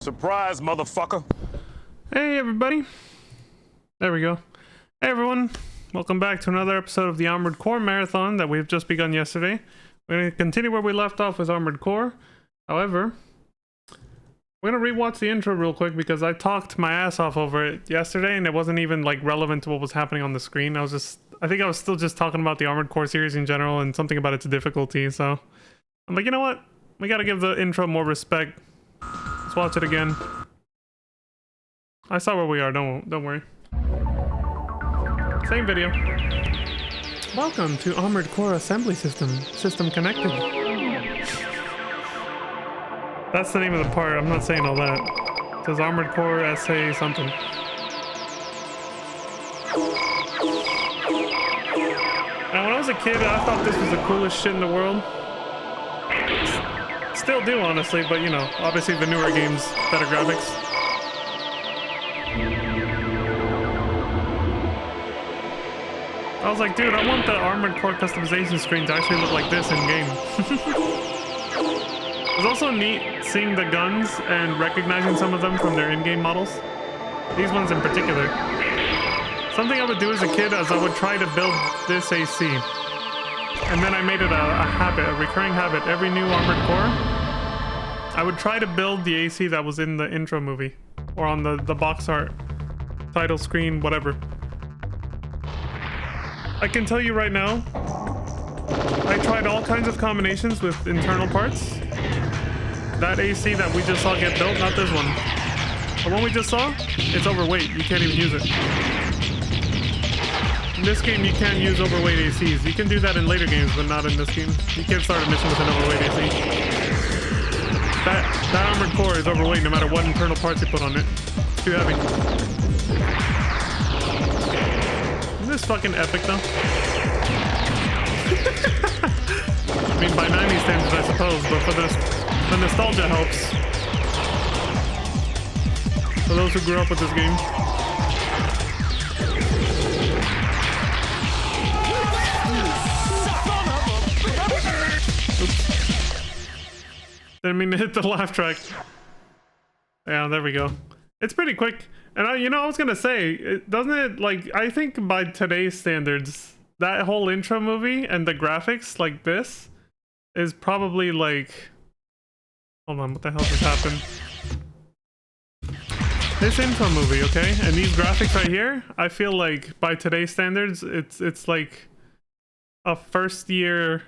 Surprise, motherfucker. Hey everybody. There we go. Hey everyone. Welcome back to another episode of the Armored Core Marathon that we've just begun yesterday. We're going to continue where we left off with Armored Core. However, we're going to rewatch the intro real quick because I talked my ass off over it yesterday and it wasn't even like relevant to what was happening on the screen. I think I was still just talking about the Armored Core series in general and something about its difficulty. So I'm like, you know what? We got to give the intro more respect. Let's watch it again. I saw where we are, don't worry. Same video. Welcome to Armored Core Assembly System. System connected. That's the name of the part, I'm not saying all that. It says Armored Core SA something. Now when I was a kid, I thought this was the coolest shit in the world. Still do, honestly, but you know, obviously the newer games, better graphics. I was like, dude, I want the Armored Core customization screen to actually look like this in game. It was also neat seeing the guns and recognizing some of them from their in-game models. These ones in particular. Something I would do as a kid is I would try to build this AC. And then I made it a habit, a recurring habit. Every new Armored Core, I would try to build the AC that was in the intro movie. Or on the box art, title screen, whatever. I can tell you right now, I tried all kinds of combinations with internal parts. That AC that we just saw get built, not this one. The one we just saw, it's overweight. You can't even use it. In this game, you can't use overweight ACs. You can do that in later games, but not in this game. You can't start a mission with an overweight AC. That Armored Core is overweight no matter what internal parts you put on it. It's too heavy. Isn't this fucking epic, though? I mean, by 90s standards, I suppose, but for the nostalgia helps. For those who grew up with this game. Didn't mean to hit the laugh track. Yeah, there we go. It's pretty quick. And I was gonna say, doesn't it, like, I think by today's standards, that whole intro movie and the graphics like this is probably like... Hold on, what the hell just happened? This intro movie, okay? And these graphics right here, I feel like by today's standards, it's like a first year,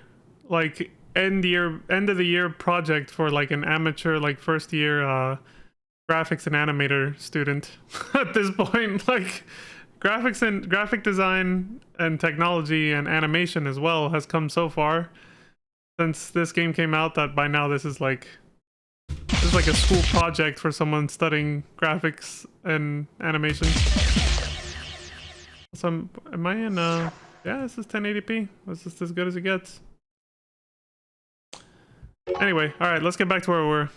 like end of the year project for like an amateur, like first year graphics and animator student. At this point, like graphics and graphic design and technology and animation as well has come so far since this game came out that by now this is like a school project for someone studying graphics and animation. So am I in yeah, this is 1080p. This is as good as it gets. Anyway, all right, let's get back to where we were.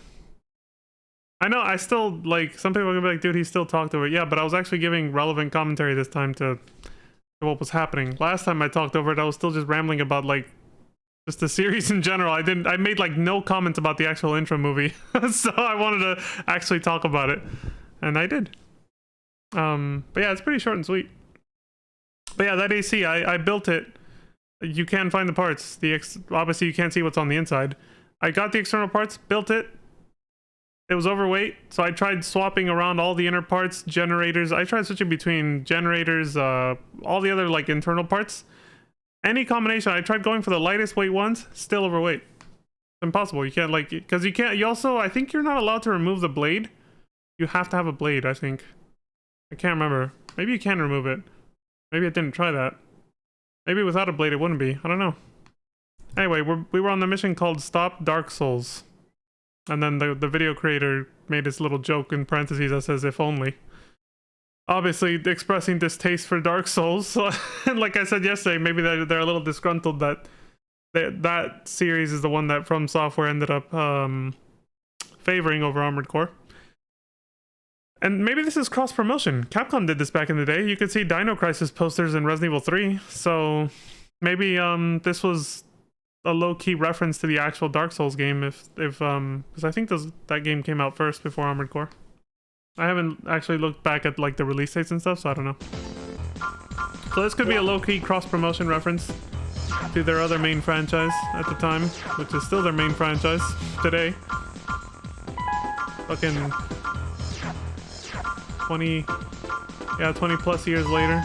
I know I still, like, some people are gonna be like, dude, he still talked over it. Yeah, but I was actually giving relevant commentary this time to what was happening. Last time I talked over it, I was still just rambling about, like, just the series in general. I made, like, no comments about the actual intro movie. So I wanted to actually talk about it. And I did. But yeah, it's pretty short and sweet. But yeah, that AC, I built it. You can find the parts. Obviously, you can't see what's on the inside. I got the external parts, built it. It was overweight, so I tried swapping around all the inner parts, generators. I tried switching between generators, all the other like internal parts. Any combination, I tried going for the lightest weight ones, still overweight. It's impossible. You can't like, because you can't, you also, I think you're not allowed to remove the blade. You have to have a blade, I think. I can't remember. Maybe you can remove it. Maybe I didn't try that. Maybe without a blade it wouldn't be. I don't know. Anyway, we were on the mission called Stop Dark Souls. And then the video creator made this little joke in parentheses that says, if only. Obviously, expressing distaste for Dark Souls. And like I said yesterday, maybe they're a little disgruntled that that series is the one that From Software ended up favoring over Armored Core. And maybe this is cross-promotion. Capcom did this back in the day. You could see Dino Crisis posters in Resident Evil 3. So maybe this was a low-key reference to the actual Dark Souls game if because I think that game came out first before Armored Core. I haven't actually looked back at like the release dates and stuff, so I don't know. So this could be a low-key cross-promotion reference to their other main franchise at the time, which is still their main franchise today. Fucking 20 plus years later.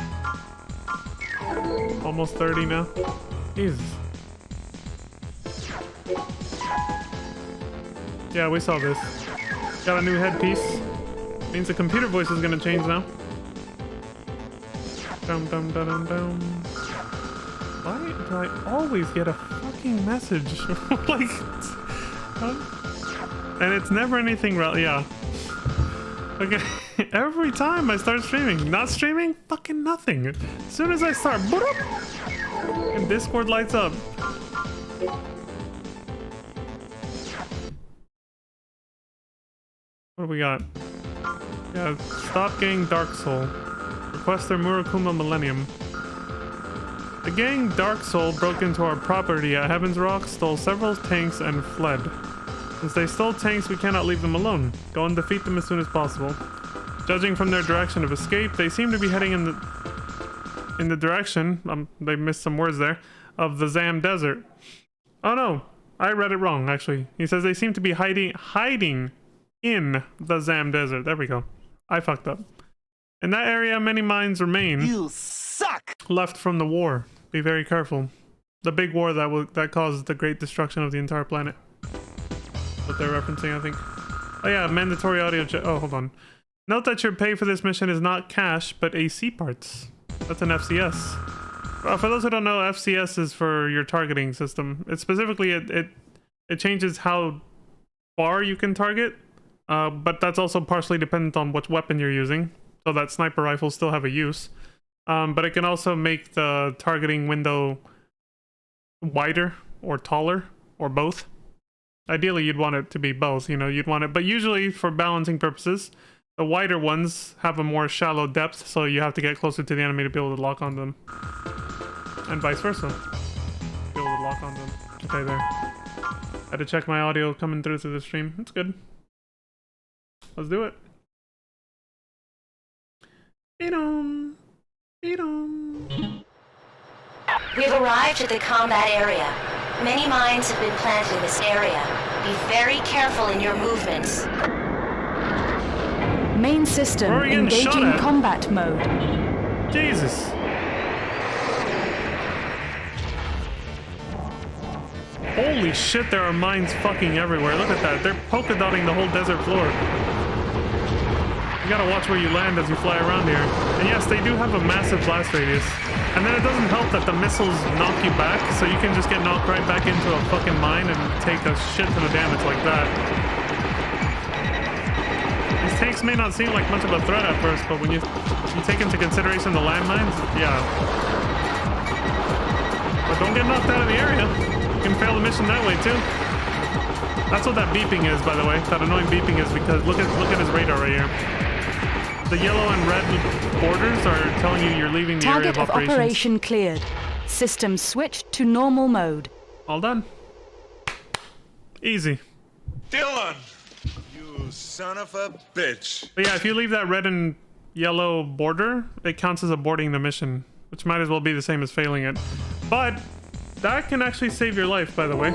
Almost 30 now. Jesus. Yeah, we saw this. Got a new headpiece. Means the computer voice is gonna change now. Dum dum dum dum dum. Why do I always get a fucking message? Like, and it's never anything yeah. Okay, every time I start streaming. Not streaming? Fucking nothing. As soon as I start, and Discord lights up. What do we got? Yeah, stop gang Dark Soul. Request their Murakuma Millennium. The gang Dark Soul broke into our property at Heaven's Rock, stole several tanks, and fled. Since they stole tanks, we cannot leave them alone. Go and defeat them as soon as possible. Judging from their direction of escape, they seem to be heading in the direction, they missed some words there, of the Zam Desert. Oh no, I read it wrong actually. He says they seem to be hiding in the Zam Desert. There we go. I fucked up. In that area, many mines remain. You suck! Left from the war. Be very careful. The big war that caused the great destruction of the entire planet. What they're referencing, I think. Oh yeah, mandatory audio check. Oh, hold on. Note that your pay for this mission is not cash, but AC parts. That's an FCS. For those who don't know, FCS is for your targeting system. It specifically, it changes how far you can target, but that's also partially dependent on which weapon you're using. So that sniper rifles still have a use. But it can also make the targeting window wider or taller or both. Ideally, you'd want it to be both, you know, you'd want it, but usually for balancing purposes, the wider ones have a more shallow depth, so you have to get closer to the enemy to be able to lock on them. And vice versa. Be able to lock on them. Okay, there. Had to check my audio coming through the stream. It's good. Let's do it. Eat-em. Eat-em. We've arrived at the combat area. Many mines have been planted in this area. Be very careful in your movements. Main system engaging combat mode. Jesus. Holy shit, there are mines fucking everywhere. Look at that. They're polka dotting the whole desert floor. You gotta watch where you land as you fly around here. And yes, they do have a massive blast radius. And then it doesn't help that the missiles knock you back, so you can just get knocked right back into a fucking mine and take a shit ton of damage like that. These tanks may not seem like much of a threat at first, but when you take into consideration the landmines, yeah. But don't get knocked out of the area. You can fail the mission that way too. That's what that beeping is, by the way. That annoying beeping is because look at his radar right here. The yellow and red borders are telling you you're leaving the area of operations. Target operation cleared. System switched to normal mode. All done. Easy. Dylan! You son of a bitch. But yeah, if you leave that red and yellow border, it counts as aborting the mission, which might as well be the same as failing it. But that can actually save your life, by the way.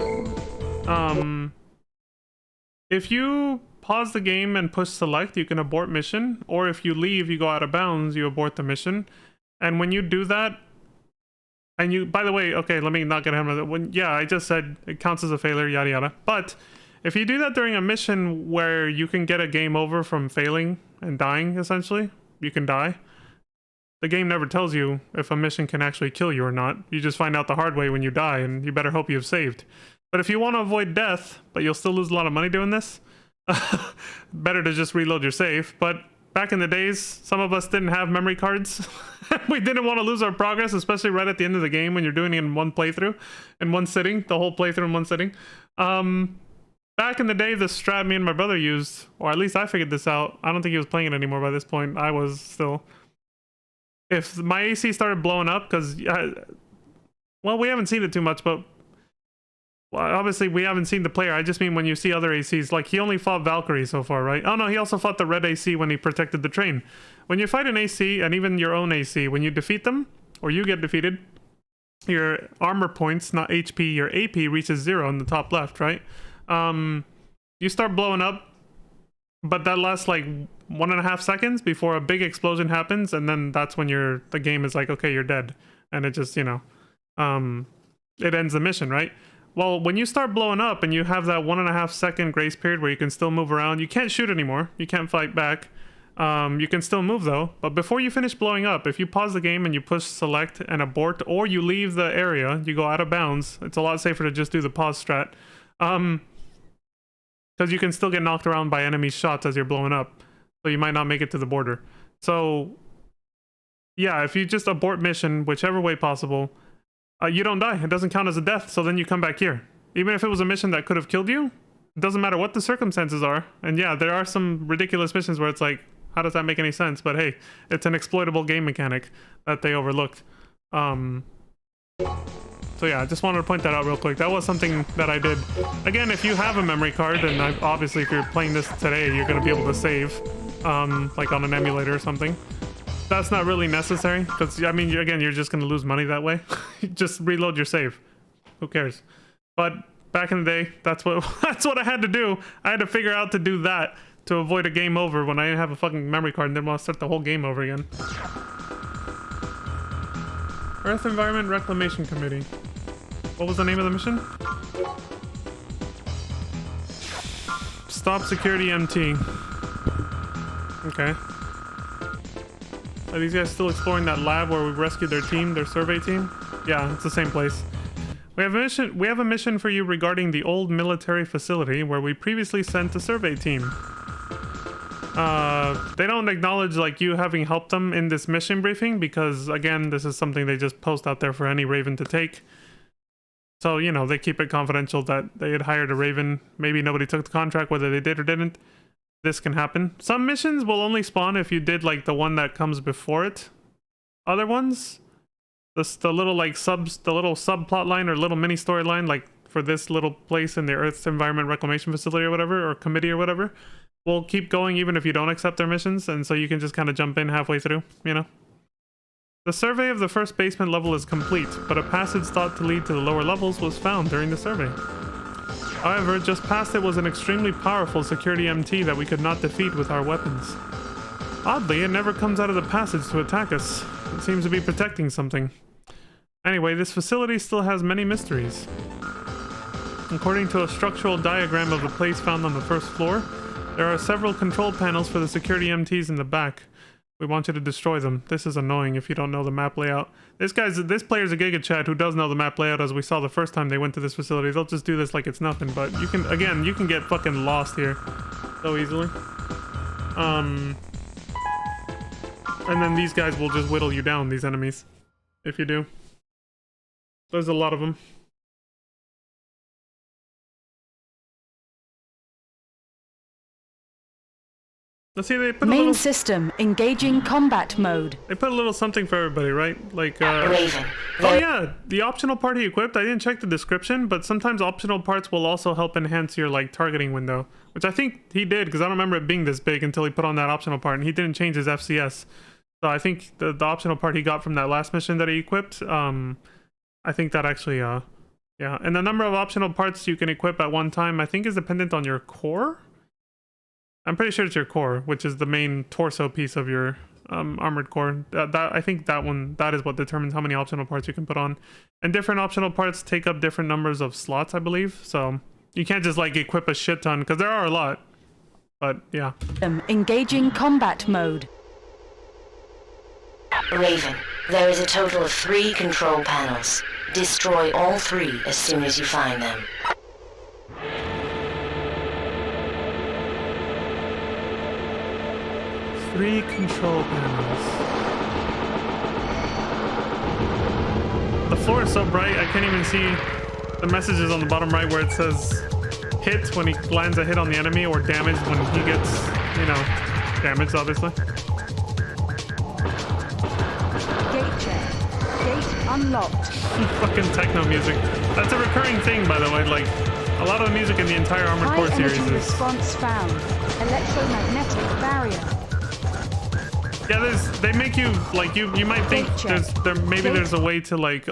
If you pause the game and push select, you can abort mission, or if you leave, you go out of bounds, you abort the mission. And when you do that, and you, by the way, okay, let me not get ahead of it. Yeah, I just said it counts as a failure, yada yada. But if you do that during a mission where you can get a game over from failing and dying, essentially, you can die. The game never tells you if a mission can actually kill you or not. You just find out the hard way when you die, and you better hope you've saved. But if you want to avoid death, but you'll still lose a lot of money doing this, better to just reload your save. But back in the days, some of us didn't have memory cards. We didn't want to lose our progress, especially right at the end of the game when you're doing it in one playthrough, in one sitting, the whole playthrough in one sitting. Back in the day, the strat me and my brother used, or at least I figured this out. I don't think he was playing it anymore by this point. I was still. If my AC started blowing up, because, well, we haven't seen it too much, but Well, obviously, we haven't seen the player. I just mean when you see other ACs. Like, he only fought Valkyrie so far, right? Oh, no, he also fought the red AC when he protected the train. When you fight an AC, and even your own AC, when you defeat them, or you get defeated, your armor points, not HP, your AP reaches 0 in the top left, right? You start blowing up, but that lasts like 1.5 seconds before a big explosion happens, and then that's when the game is like, okay, you're dead. And it just, you know, it ends the mission, right? Well, when you start blowing up and you have that 1.5 second grace period where you can still move around, you can't shoot anymore. You can't fight back. You can still move though. But before you finish blowing up, if you pause the game and you push select and abort, or you leave the area, you go out of bounds, it's a lot safer to just do the pause strat. Because you can still get knocked around by enemy shots as you're blowing up. So you might not make it to the border. So yeah, if you just abort mission, whichever way possible, you don't die. It doesn't count as a death, so then you come back here. Even if it was a mission that could have killed you, it doesn't matter what the circumstances are. And yeah, there are some ridiculous missions where it's like, how does that make any sense? But hey, it's an exploitable game mechanic that they overlooked. So yeah, I just wanted to point that out real quick. That was something that I did. Again, if you have a memory card, and obviously if you're playing this today, you're going to be able to save, like on an emulator or something. That's not really necessary, because, I mean, again, you're just going to lose money that way. Just reload your save. Who cares? But back in the day, that's what I had to do. I had to figure out to do that to avoid a game over when I didn't have a fucking memory card and then want to start the whole game over again. Earth Environment Reclamation Committee. What was the name of the mission? Stop Security MT. Okay. Are these guys still exploring that lab where we rescued their team, their survey team? Yeah, it's the same place. We have a mission for you regarding the old military facility where we previously sent a survey team. They don't acknowledge like you having helped them in this mission briefing because, again, this is something they just post out there for any Raven to take. So, you know, they keep it confidential that they had hired a Raven. Maybe nobody took the contract, whether they did or didn't. This can happen. Some missions will only spawn if you did like the one that comes before it. Other ones, the little like the little subplot line or little mini storyline, like for this little place in the Earth's Environment Reclamation Facility or whatever, or committee or whatever, will keep going even if you don't accept their missions, and so you can just kind of jump in halfway through, you know. The survey of the first basement level is complete, but a passage thought to lead to the lower levels was found during the survey. However, just past it was an extremely powerful security MT that we could not defeat with our weapons. Oddly, it never comes out of the passage to attack us. It seems to be protecting something. Anyway, this facility still has many mysteries. According to a structural diagram of the place found on the first floor, there are several control panels for the security MTs in the back. We want you to destroy them. This is annoying if you don't know the map layout. This player's a Giga Chad who does know the map layout, as we saw the first time they went to this facility. They'll just do this like it's nothing, but you can get fucking lost here so easily. And then these guys will just whittle you down, these enemies, if you do. There's a lot of them. Let's see, they put a Main little... system engaging combat mode. They put a little something for everybody, right? Like, Raven. oh yeah, the optional party equipped. I didn't check the description, but sometimes optional parts will also help enhance your, like, targeting window. Which I think he did, because I don't remember it being this big until he put on that optional part, and he didn't change his FCS. So I think the optional part he got from that last mission that he equipped, I think that actually, yeah. And the number of optional parts you can equip at one time, I think is dependent on your core? I'm pretty sure it's your core, which is the main torso piece of your armored core. I think that is what determines how many optional parts you can put on. And different optional parts take up different numbers of slots, I believe. So you can't just like equip a shit ton, because there are a lot. But yeah. Engaging combat mode. Raven, there is a total of 3 control panels. Destroy all 3 as soon as you find them. Three control panels. The floor is so bright, I can't even see the messages on the bottom right where it says hit when he lands a hit on the enemy, or damage when he gets, you know, damaged, obviously. Gate check. Gate unlocked. Fucking techno music. That's a recurring thing, by the way. Like, a lot of the music in the entire Armored High Core series energy is... response found. Electromagnetic barrier. Yeah, they make you, like, you might think Gate check. maybe Gate. there's a way to, like,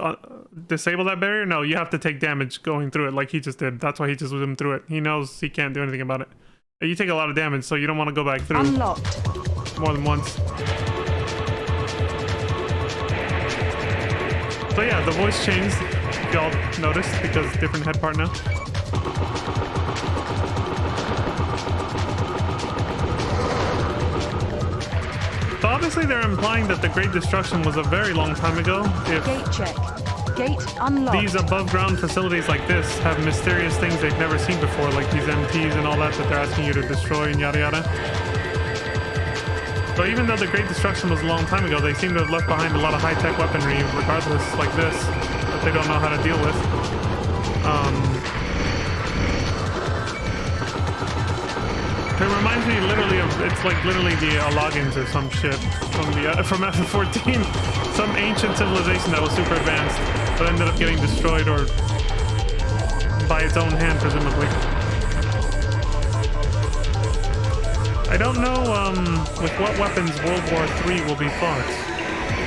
disable that barrier. No, you have to take damage going through it like he just did. That's why he just zoomed through it. He knows he can't do anything about it. You take a lot of damage, so you don't want to go back through Unlocked. more than once. So yeah, the voice changed, if y'all noticed, because different head part now. So obviously they're implying that the Great Destruction was a very long time ago. If Gate check. Gate unlocked. these above ground facilities like this have mysterious things they've never seen before, like these MTs and all that they're asking you to destroy and yada yada. So even though the Great Destruction was a long time ago, they seem to have left behind a lot of high-tech weaponry, regardless, like this, that they don't know how to deal with. It reminds me literally of, it's like literally the Alagans or some shit from FF14. Some ancient civilization that was super advanced, but ended up getting destroyed or by its own hand, presumably. I don't know with what weapons World War III will be fought,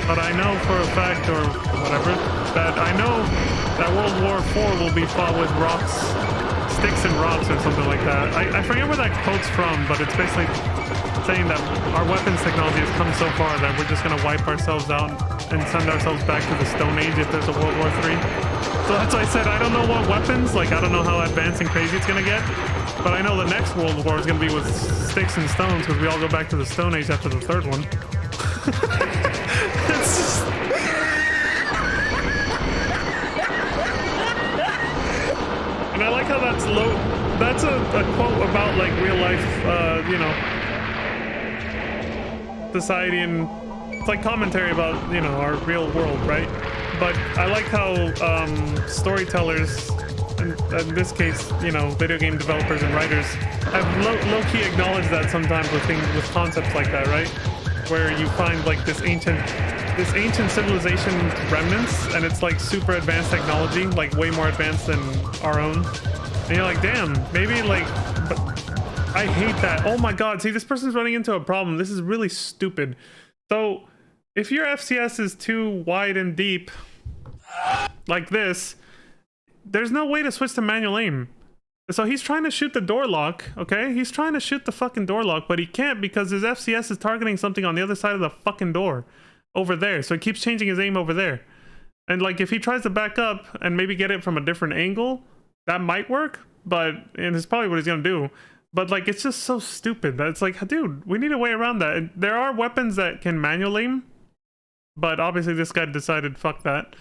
but I know for a fact, or whatever, that I know that World War IV will be fought with rocks, sticks and rocks or something like that. I forget where that quote's from, but it's basically saying that our weapons technology has come so far that we're just going to wipe ourselves out and send ourselves back to the Stone Age if there's a World War III. So that's why I said I don't know what weapons, like I don't know how advanced and crazy it's going to get, but I know the next World War is going to be with sticks and stones because we all go back to the Stone Age after the third one. It's just... And I like how that's low. That's a quote about like real life, you know, society, and it's like commentary about, you know, our real world, right? But I like how storytellers, in this case, you know, video game developers and writers, have low-key acknowledged that sometimes with things, with concepts like that, right? Where you find like this ancient civilization remnants, and it's like super advanced technology, like way more advanced than our own. And you're like, damn, maybe like, but I hate that. Oh my god, see, this person's running into a problem. This is really stupid. So if your FCS is too wide and deep, like this, there's no way to switch to manual aim. So he's trying to shoot the door lock, okay? He's trying to shoot the fucking door lock, but he can't because his FCS is targeting something on the other side of the fucking door. Over there. So he keeps changing his aim over there. And like if he tries to back up and maybe get it from a different angle, that might work, and it's probably what he's gonna do. But like it's just so stupid that it's like, dude, we need a way around that. And there are weapons that can manual aim, but obviously this guy decided fuck that.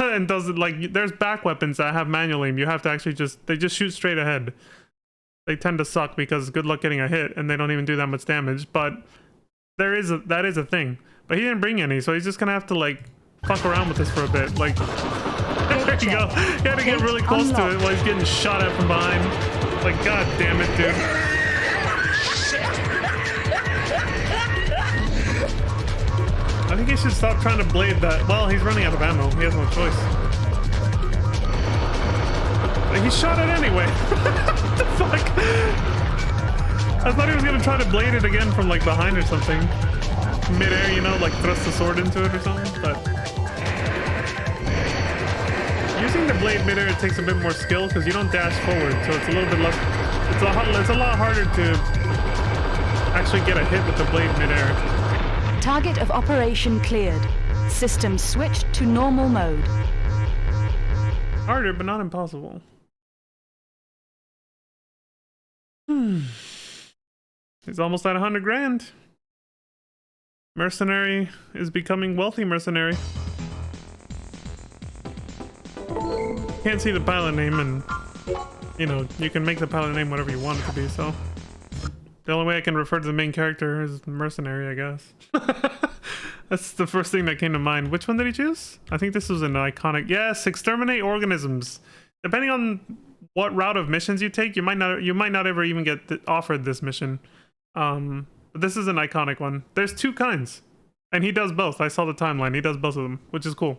And doesn't, like, there's back weapons that have manual aim. You have to actually they just shoot straight ahead. They tend to suck because good luck getting a hit and they don't even do that much damage, but that is a thing. But he didn't bring any, so he's just gonna have to like fuck around with this for a bit. Like, there you go. He had to get really close to it while he's getting shot at from behind. Like, god damn it, dude. I think he should stop trying to blade that. Well, he's running out of ammo. He has no choice. Like, he shot it anyway. What the fuck? I thought he was gonna try to blade it again from like behind or something. Mid-air, you know, like thrust the sword into it or something, but using the blade mid-air, it takes a bit more skill because you don't dash forward, so it's a little bit less, it's a lot harder to actually get a hit with the blade mid-air. Target of operation cleared. System switched to normal mode. Harder, but not impossible. He's almost at 100 grand. Mercenary is becoming wealthy mercenary. Can't see the pilot name, and you know, you can make the pilot name whatever you want it to be, so the only way I can refer to the main character is mercenary, I guess. That's the first thing that came to mind. Which one did he choose? I think this was an iconic. Yes, exterminate organisms. Depending on what route of missions you take, you might not ever even get offered this mission. But this is an iconic one. There's two kinds. And he does both. I saw the timeline. He does both of them, which is cool.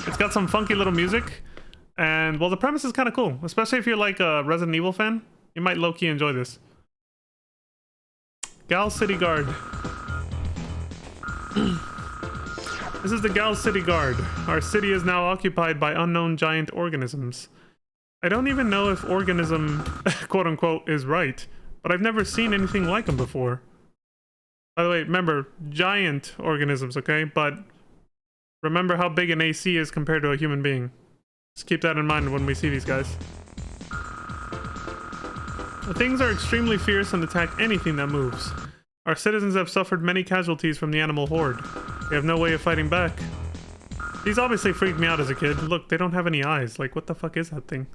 It's got some funky little music. And, well, the premise is kind of cool. Especially if you're like a Resident Evil fan. You might low-key enjoy this. Gal City Guard. This is the Gal City Guard. Our city is now occupied by unknown giant organisms. I don't even know if organism, quote-unquote, is right. But I've never seen anything like them before. By the way, remember, giant organisms, okay? But remember how big an AC is compared to a human being. Just keep that in mind when we see these guys. The things are extremely fierce and attack anything that moves. Our citizens have suffered many casualties from the animal horde. We have no way of fighting back. These obviously freaked me out as a kid. Look, they don't have any eyes. Like, what the fuck is that thing?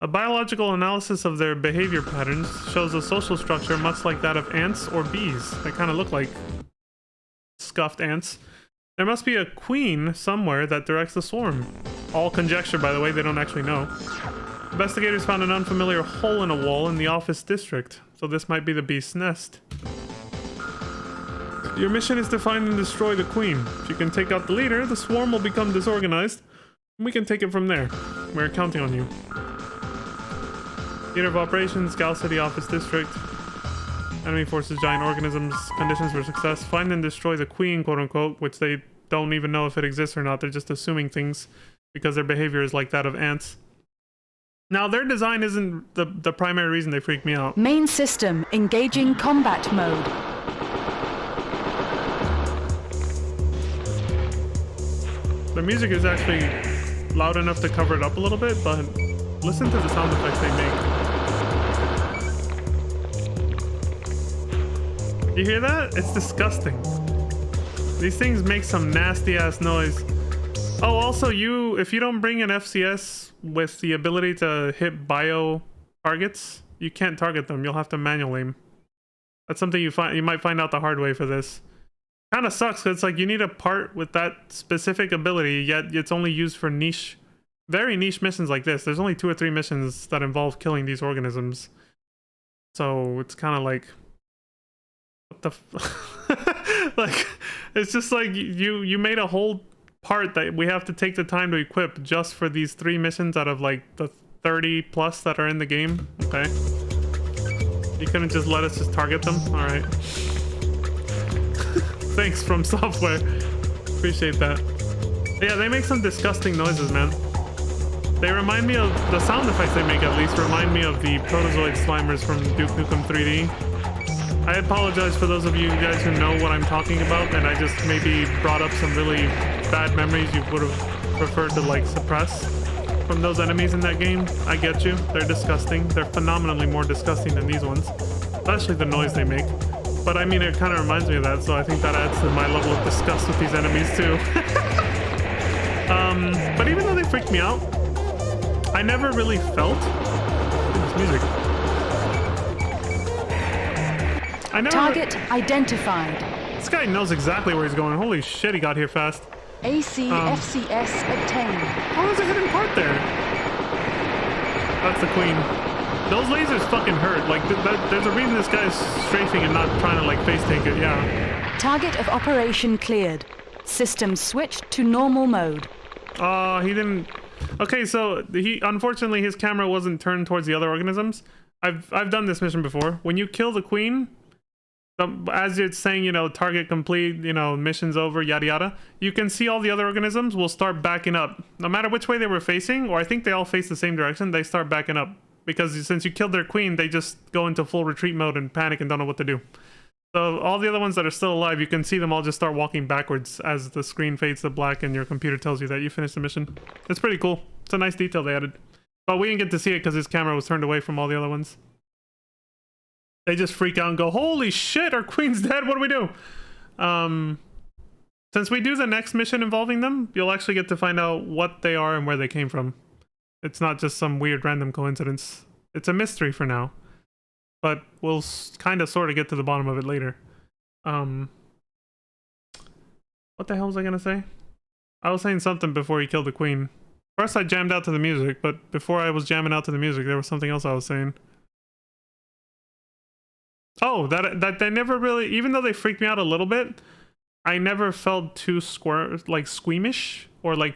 A biological analysis of their behavior patterns shows a social structure much like that of ants or bees. They kind of look like scuffed ants. There must be a queen somewhere that directs the swarm. All conjecture, by the way, they don't actually know. Investigators found an unfamiliar hole in a wall in the office district, so this might be the beast's nest. Your mission is to find and destroy the queen. If you can take out the leader, the swarm will become disorganized, and we can take it from there. We're counting on you. Theater of Operations, Gal City Office District. Enemy forces giant organisms. Conditions for success. Find and destroy the queen, quote-unquote, which they don't even know if it exists or not. They're just assuming things because their behavior is like that of ants. Now, their design isn't the primary reason they freak me out. Main system engaging combat mode. The music is actually loud enough to cover it up a little bit, but listen to the sound effects they make. You hear that? It's disgusting. These things make some nasty ass noise. Oh, also if you don't bring an FCS with the ability to hit bio targets, you can't target them. You'll have to manual aim. That's something you might find out the hard way for this. Kind of sucks because it's like you need a part with that specific ability, yet it's only used for niche, very niche missions like this. There's only 2 or 3 missions that involve killing these organisms. So it's kind of like, what the like, it's just like you made a whole part that we have to take the time to equip just for these 3 missions out of like the 30 plus that are in the game. Okay. You couldn't just let us just target them? All right. Thanks, From Software. Appreciate that. Yeah, they make some disgusting noises, man. They remind me of the sound effects they make, at least remind me of the Protozoid Slimers from Duke Nukem 3D. I apologize for those of you guys who know what I'm talking about, and I just maybe brought up some really bad memories you would have preferred to like suppress from those enemies in that game. I get you. They're disgusting. They're phenomenally more disgusting than these ones, especially the noise they make. But I mean, it kind of reminds me of that, so I think that adds to my level of disgust with these enemies too. But even though they freaked me out, I never really felt this music. Target identified. This guy knows exactly where he's going. Holy shit, he got here fast. AC FCS obtained. How is a hidden part there? That's the queen. Those lasers fucking hurt. Like, there's a reason this guy's strafing and not trying to, like, face tank it. Yeah. Target of operation cleared. System switched to normal mode. He didn't... Okay, so unfortunately his camera wasn't turned towards the other organisms. I've done this mission before. When you kill the queen, as it's saying, you know, target complete, you know, mission's over, yada yada, you can see all the other organisms will start backing up. No matter which way they were facing, or I think they all face the same direction, they start backing up. Because since you killed their queen, they just go into full retreat mode and panic and don't know what to do. So all the other ones that are still alive, you can see them all just start walking backwards as the screen fades to black and your computer tells you that you finished the mission. It's pretty cool. It's a nice detail they added. But we didn't get to see it because his camera was turned away from all the other ones. They just freak out and go, holy shit, our queen's dead, what do we do? Since we do the next mission involving them, you'll actually get to find out what they are and where they came from. It's not just some weird random coincidence. It's a mystery for now. But we'll kind of sort of get to the bottom of it later. What the hell was I going to say? I was saying something before he killed the queen. First I jammed out to the music, but before I was jamming out to the music, there was something else I was saying. Oh, that they never really, even though they freaked me out a little bit, I never felt too squeamish or like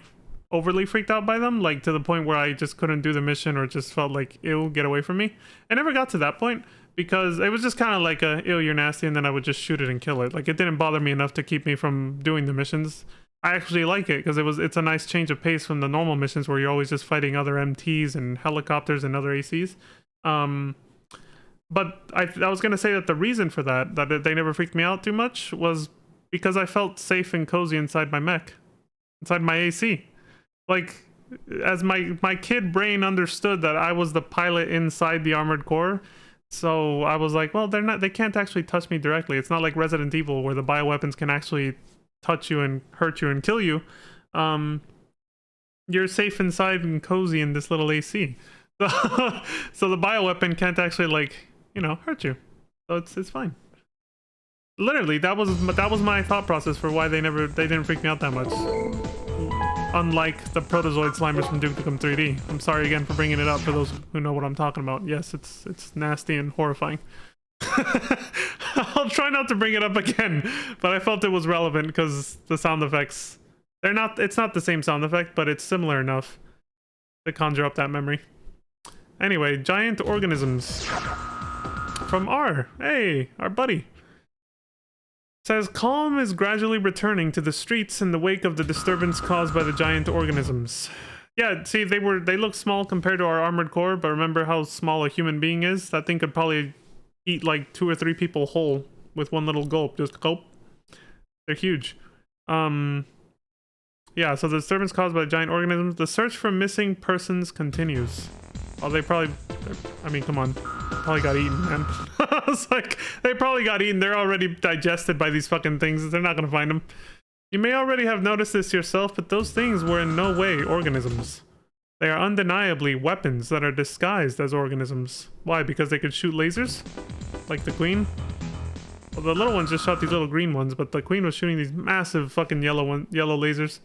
overly freaked out by them, like to the point where I just couldn't do the mission or just felt like, ew, get away from me. I never got to that point because it was just kind of like a, ew, you're nasty, and then I would just shoot it and kill it. Like, it didn't bother me enough to keep me from doing the missions. I actually like it because it's a nice change of pace from the normal missions where you're always just fighting other MTs and helicopters and other ACs. But I was gonna say that the reason for that they never freaked me out too much was because I felt safe and cozy inside my mech, inside my AC. Like, as my kid brain understood that I was the pilot inside the armored core, so I was like, well, they can't actually touch me directly. It's not like Resident Evil where the bioweapons can actually touch you and hurt you and kill you. You're safe inside and cozy in this little AC. So the bioweapon can't actually, like, you know, hurt you. So it's fine. Literally, that was my thought process for why they didn't freak me out that much. Unlike the Protozoid Slimers from Duke Nukem 3D. I'm sorry again for bringing it up for those who know what I'm talking about. Yes, it's nasty and horrifying. I'll try not to bring it up again, but I felt it was relevant because the sound effects, it's not the same sound effect, but it's similar enough to conjure up that memory. Anyway, giant organisms from R. Hey, our buddy. Says calm is gradually returning to the streets in the wake of the disturbance caused by the giant organisms. Yeah, see, they look small compared to our armored core, but remember how small a human being is? That thing could probably eat like 2 or 3 people whole with one little gulp. Just gulp. They're huge. Yeah, so the disturbance caused by giant organisms. The search for missing persons continues. Oh, I mean, come on. Probably got eaten, man. It's like, they probably got eaten. They're already digested by these fucking things. They're not gonna find them. You may already have noticed this yourself, but those things were in no way organisms. They are undeniably weapons that are disguised as organisms. Why? Because they could shoot lasers? Like the Queen? Well, the little ones just shot these little green ones, but the Queen was shooting these massive fucking yellow lasers.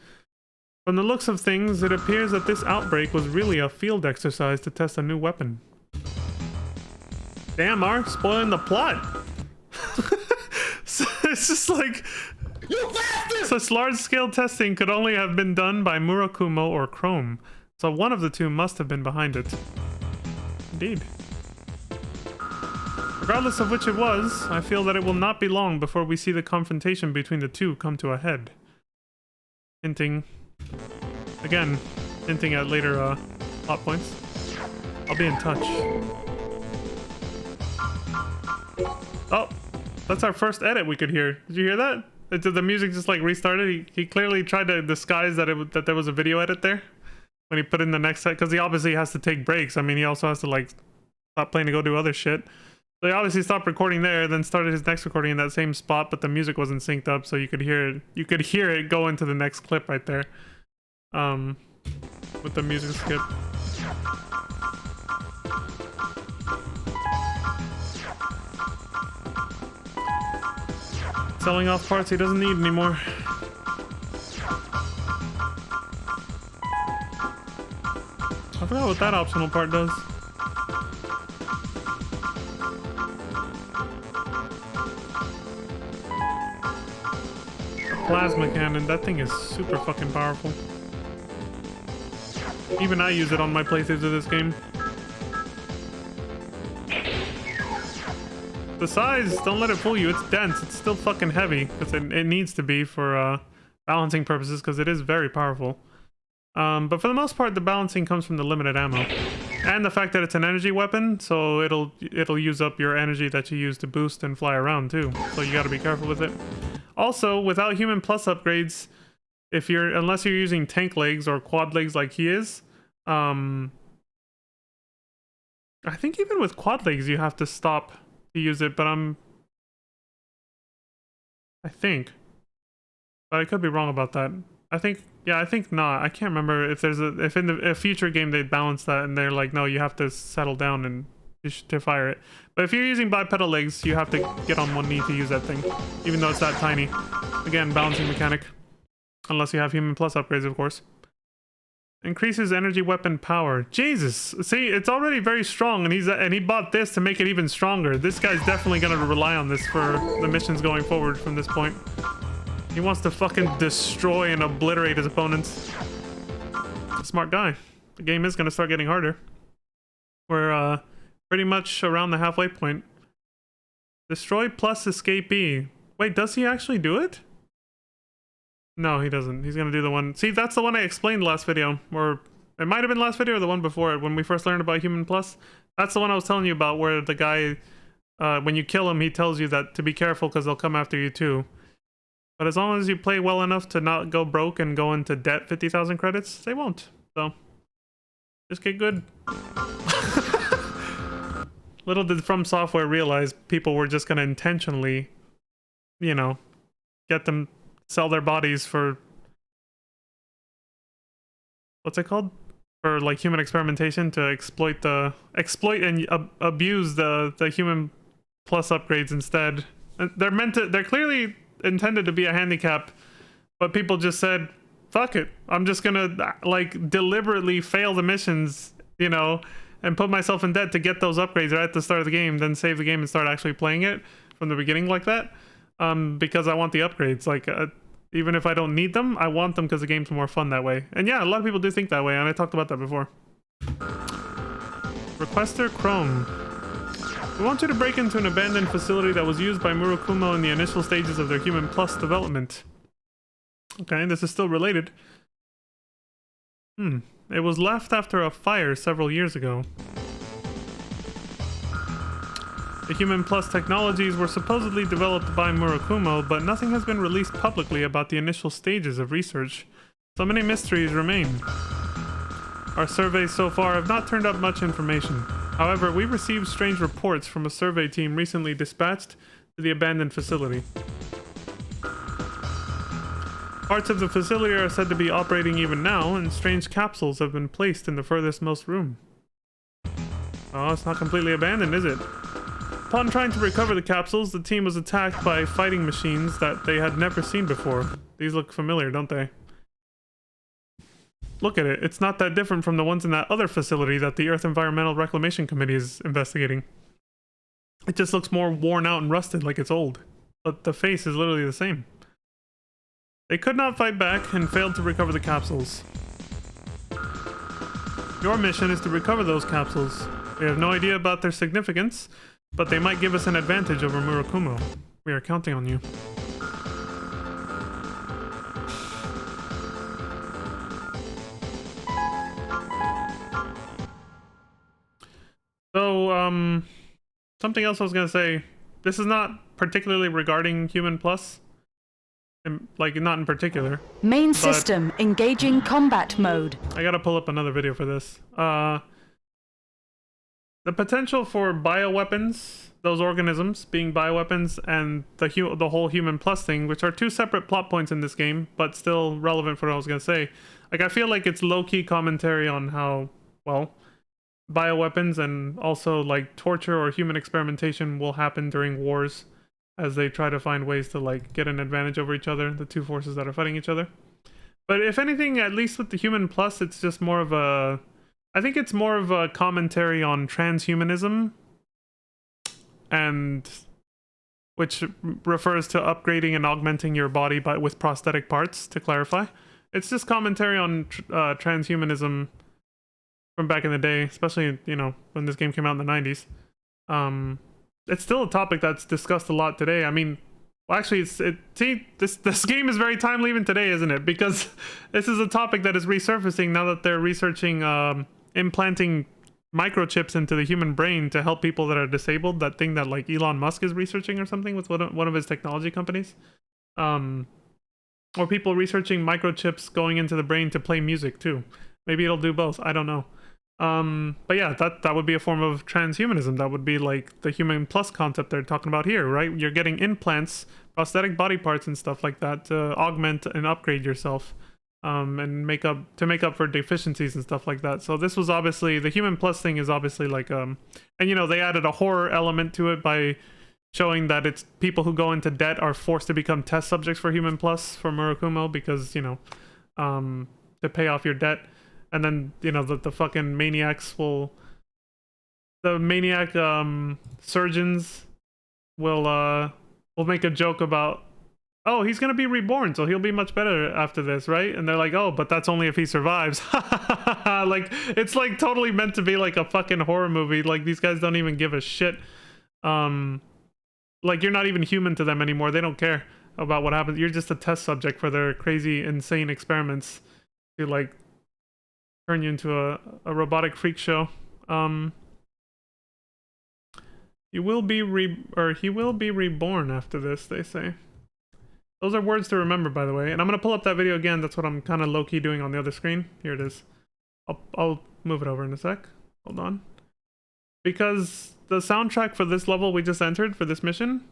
From the looks of things, it appears that this outbreak was really a field exercise to test a new weapon. Damn, R, spoiling the plot. So it's just like, such large-scale testing could only have been done by Murakumo or Chrome, so one of the two must have been behind it. Indeed. Regardless of which it was, I feel that it will not be long before we see the confrontation between the two come to a head. Hinting at later plot points. I'll be in touch. Oh, that's our first edit we could hear. Did you hear that? The music just like restarted. He clearly tried to disguise that there was a video edit there when he put in the next set, because he obviously has to take breaks. I mean, he also has to like stop playing to go do other shit. So he obviously stopped recording there, then started his next recording in that same spot, but the music wasn't synced up, so you could hear it. You could hear it go into the next clip right there. With the music skip. Selling off parts he doesn't need anymore. I forgot what that optional part does. Plasma cannon, that thing is super fucking powerful. Even I use it on my playthroughs of this game. The size, don't let it fool you, it's dense, it's still fucking heavy, because it needs to be for balancing purposes, because it is very powerful. But for the most part, the balancing comes from the limited ammo. And the fact that it's an energy weapon, so it'll use up your energy that you use to boost and fly around too. So you gotta be careful with it. Also, without human plus upgrades, unless you're using tank legs or quad legs like he is, I think even with quad legs you have to stop to use it, but I think, but I could be wrong about that. I think not. I can't remember if if in a future game they balance that and they're like, no, you have to settle down and to fire it. But if you're using bipedal legs, you have to get on one knee to use that thing, even though it's that tiny. Again, balancing mechanic, unless you have human plus upgrades, of course. Increases energy weapon power. Jesus, see, it's already very strong, and he bought this to make it even stronger. This guy's definitely gonna rely on this for the missions going forward from this point. He wants to fucking destroy and obliterate his opponents. Smart guy. The game is gonna start getting harder. We're pretty much around the halfway point. Destroy plus escapee. Wait, does he actually do it? No, he doesn't. He's gonna do the one. See, that's the one I explained last video, or it might have been last video or the one before it when we first learned about Human Plus. That's the one I was telling you about, where the guy, when you kill him, he tells you that to be careful because they'll come after you too. But as long as you play well enough to not go broke and go into debt 50,000 credits, they won't. So, just get good. Little did From Software realize people were just gonna intentionally, you know, get them sell their bodies for, what's it called? For like human experimentation, to exploit and abuse the Human Plus upgrades instead. And they're clearly intended to be a handicap, but people just said, fuck it, I'm just gonna like deliberately fail the missions, you know, and put myself in debt to get those upgrades right at the start of the game, then save the game and start actually playing it from the beginning like that, because I want the upgrades. Like even if I don't need them, I want them because the game's more fun that way. And yeah, a lot of people do think that way, and I talked about that before. Requester Chrome. We want you to break into an abandoned facility that was used by Murakumo in the initial stages of their Human Plus development. Okay, this is still related. It was left after a fire several years ago. The Human Plus technologies were supposedly developed by Murakumo, but nothing has been released publicly about the initial stages of research. So many mysteries remain. Our surveys so far have not turned up much information. However, we received strange reports from a survey team recently dispatched to the abandoned facility. Parts of the facility are said to be operating even now, and strange capsules have been placed in the furthest most room. Oh, it's not completely abandoned, is it? Upon trying to recover the capsules, the team was attacked by fighting machines that they had never seen before. These look familiar, don't they? Look at it. It's not that different from the ones in that other facility that the Earth Environmental Reclamation Committee is investigating. It just looks more worn out and rusted, like it's old. But the face is literally the same. They could not fight back and failed to recover the capsules. Your mission is to recover those capsules. We have no idea about their significance, but they might give us an advantage over Murakumo. We are counting on you. So, something else I was gonna say. This is not particularly regarding Human Plus. Like, not in particular. Main system engaging combat mode. I gotta pull up another video for this. The potential for bioweapons, those organisms being bioweapons, and the whole Human Plus thing, which are two separate plot points in this game, but still relevant for what I was gonna say. Like, I feel like it's low-key commentary on how, well, bioweapons and also like torture or human experimentation will happen during wars, as they try to find ways to like get an advantage over each other, the two forces that are fighting each other. But if anything, at least with the Human Plus, it's just more of a, I think it's more of a commentary on transhumanism, and which refers to upgrading and augmenting your body with prosthetic parts, to clarify. It's just commentary on transhumanism from back in the day, especially, you know, when this game came out in the 90s. It's still a topic that's discussed a lot today. I mean, well, actually, this game is very timely even today, isn't it? Because this is a topic that is resurfacing now that they're researching implanting microchips into the human brain to help people that are disabled. That thing that like Elon Musk is researching or something with one of his technology companies. Or people researching microchips going into the brain to play music too. Maybe it'll do both. I don't know. But yeah, that would be a form of transhumanism. That would be like the Human Plus concept they're talking about here, right? You're getting implants, prosthetic body parts and stuff like that to augment and upgrade yourself, and make up for deficiencies and stuff like that. So this was obviously, the Human Plus thing is obviously like, and you know, they added a horror element to it by showing that it's people who go into debt are forced to become test subjects for Human Plus for Murakumo because, you know, to pay off your debt. And then, you know, the fucking maniacs will... The maniac surgeons will make a joke about... oh, he's gonna be reborn, so he'll be much better after this, right? And they're like, oh, but that's only if he survives. Like, it's like totally meant to be like a fucking horror movie. Like, these guys don't even give a shit. Like, you're not even human to them anymore. They don't care about what happens. You're just a test subject for their crazy, insane experiments to like turn you into a robotic freak show. He will be he will be reborn after this, they say. Those are words to remember, by the way. And I'm gonna pull up that video again. That's what I'm kind of low-key doing on the other screen. Here it is. I'll move it over in a sec. Hold on. Because the soundtrack for this level we just entered for this mission,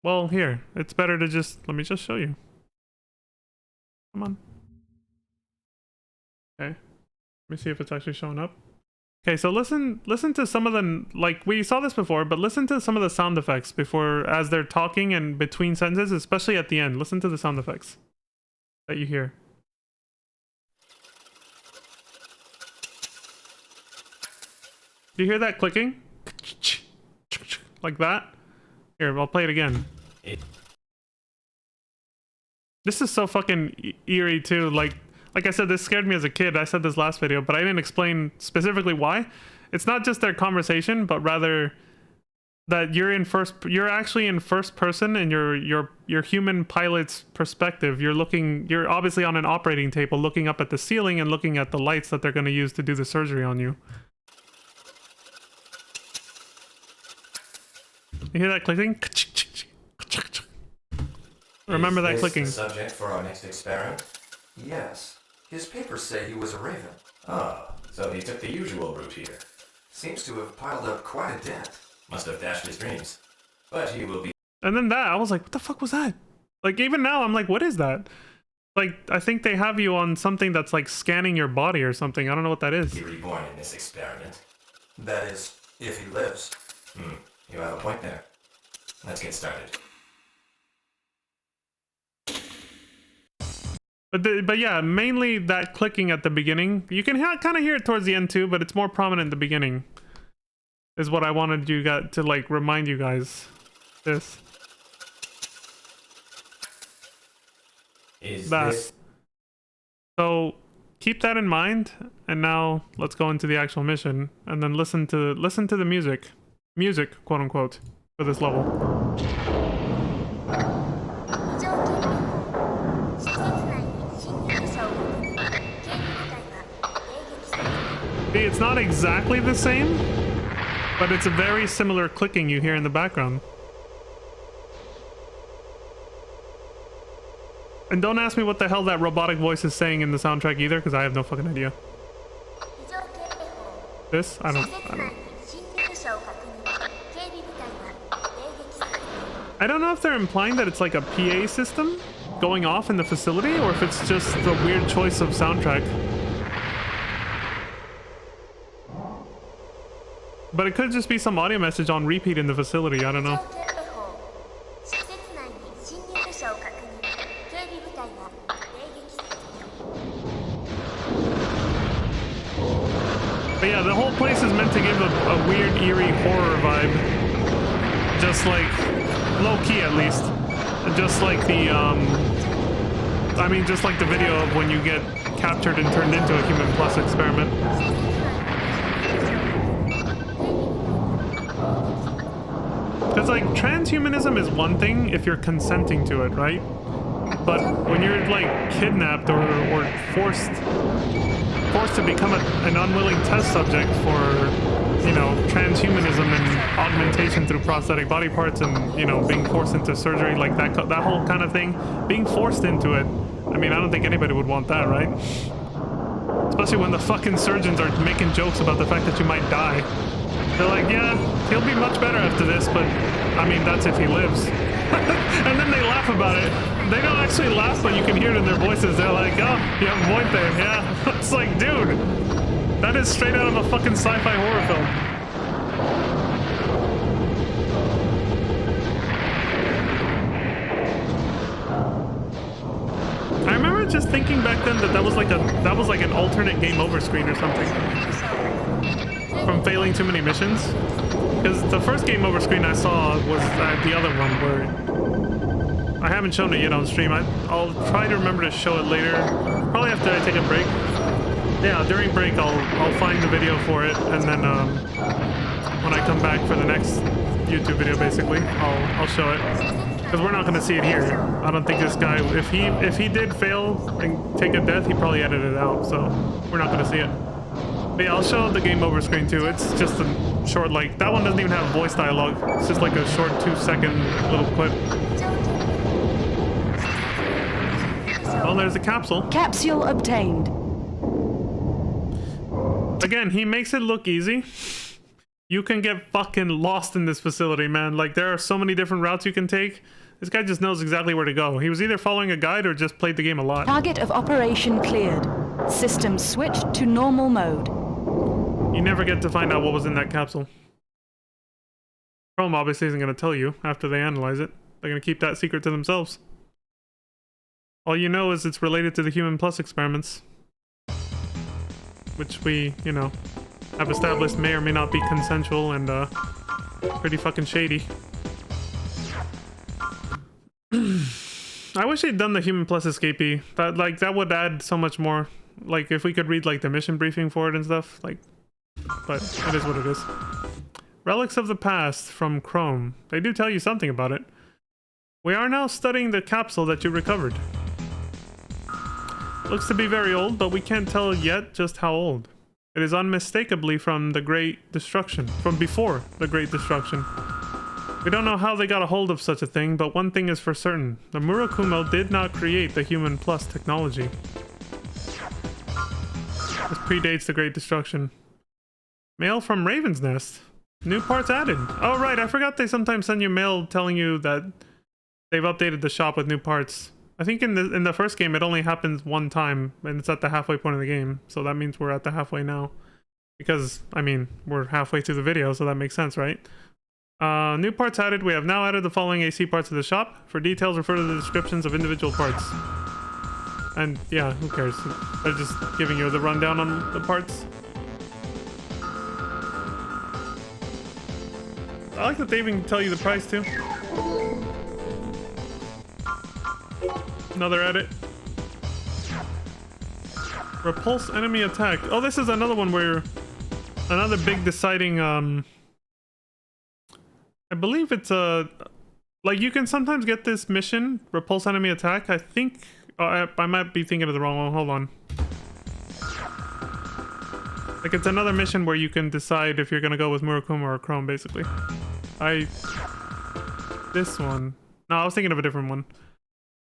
well, here, it's better to just, let me just show you. Come on. Okay. Let me see if it's actually showing up. Okay, so listen to some of the, like, we saw this before, but listen to some of the sound effects before, as they're talking and between sentences, especially at the end. Listen to the sound effects that you hear. Do you hear that clicking? Like that? Here, I'll play it again. This is so fucking eerie too. Like I said, this scared me as a kid. I said this last video, but I didn't explain specifically why. It's not just their conversation, but rather that you're actually in first person in your human pilot's perspective. You're obviously on an operating table looking up at the ceiling and looking at the lights that they're going to use to do the surgery on you. You hear that clicking? Remember that clicking. Is this the subject for our next experiment? Yes. His papers say he was a raven. Oh, so he took the usual route here. Seems to have piled up quite a debt. Must have dashed his dreams. But he will be... And then that, I was like, what the fuck was that? Like, even now, I'm like, what is that? Like, I think they have you on something that's like scanning your body or something. I don't know what that is. Be reborn in this experiment. That is, if he lives. You have a point there. Let's get started. But yeah, mainly that clicking at the beginning. You can kind of hear it towards the end too, but it's more prominent in the beginning. Is what I wanted you guys to like remind you guys. This. Is that. this... So keep that in mind, and now let's go into the actual mission, and then listen to the music, quote unquote, for this level. See, it's not exactly the same, but it's a very similar clicking you hear in the background. And don't ask me what the hell that robotic voice is saying in the soundtrack either, because I have no fucking idea. This? I don't know if they're implying that it's like a PA system going off in the facility, or if it's just the weird choice of soundtrack. But it could just be some audio message on repeat in the facility, I don't know. But yeah, the whole place is meant to give a weird, eerie horror vibe. Just like, low-key at least. Just like the, I mean, just like the video of when you get captured and turned into a Human Plus experiment. Because, like, transhumanism is one thing if you're consenting to it, right? But when you're, like, kidnapped or forced to become an unwilling test subject for, you know, transhumanism and augmentation through prosthetic body parts and, you know, being forced into surgery, like that whole kind of thing, being forced into it, I mean, I don't think anybody would want that, right? Especially when the fucking surgeons are making jokes about the fact that you might die. They're like, yeah, he'll be much better after this, but, I mean, that's if he lives. And then they laugh about it. They don't actually laugh, but you can hear it in their voices. They're like, oh, you have a point there, yeah. It's like, dude, that is straight out of a fucking sci-fi horror film. I remember just thinking back then that was like an alternate game over screen or something. From failing too many missions. Because the first game over screen I saw was the other one where I haven't shown it yet on stream. I'll try to remember to show it later. Probably after I take a break. Yeah, during break I'll find the video for it, and then when I come back for the next YouTube video, basically, I'll show it. Because we're not gonna see it here. I don't think this guy, if he did fail and take a death, he probably edited it out, so we're not gonna see it. But yeah, I'll show the game over screen too. It's just a short, like, that one doesn't even have voice dialogue. It's just like a short 2-second little clip. Oh, there's a capsule. Capsule obtained. Again, he makes it look easy. You can get fucking lost in this facility, man. Like, there are so many different routes you can take. This guy just knows exactly where to go. He was either following a guide or just played the game a lot. Target of operation cleared. System switched to normal mode. You never get to find out what was in that capsule. Chrome obviously isn't going to tell you after they analyze it. They're going to keep that secret to themselves. All you know is it's related to the Human Plus experiments. Which we, you know, have established may or may not be consensual and pretty fucking shady. I wish they'd done the Human Plus escapee. That would add so much more. Like, if we could read like the mission briefing for it and stuff, like, but it is what it is. Relics of the Past from Chrome. They do tell you something about it. We are now studying the capsule that you recovered. Looks to be very old, but we can't tell yet just how old. It is unmistakably from the Great Destruction, from before the Great Destruction. We don't know how they got a hold of such a thing, but one thing is for certain. The Murakumo did not create the Human Plus technology. This predates the Great Destruction. Mail from Raven's Nest. New parts added. Oh right, I forgot they sometimes send you mail telling you that they've updated the shop with new parts. I think in the first game it only happens one time, and it's at the halfway point of the game, so that means we're at the halfway now. Because, I mean, we're halfway through the video, so that makes sense, right? New parts added. We have now added the following AC parts to the shop. For details, refer to the descriptions of individual parts. And yeah, who cares? They're just giving you the rundown on the parts. I like that they even tell you the price too. Another edit. Repulse enemy attack. Oh, this is another one where another big deciding I believe it's like you can sometimes get this mission, repulse enemy attack. I think I might be thinking of the wrong one. Hold on. Like it's another mission where you can decide if you're gonna go with Murakumo or Chrome, basically. This one. No, I was thinking of a different one.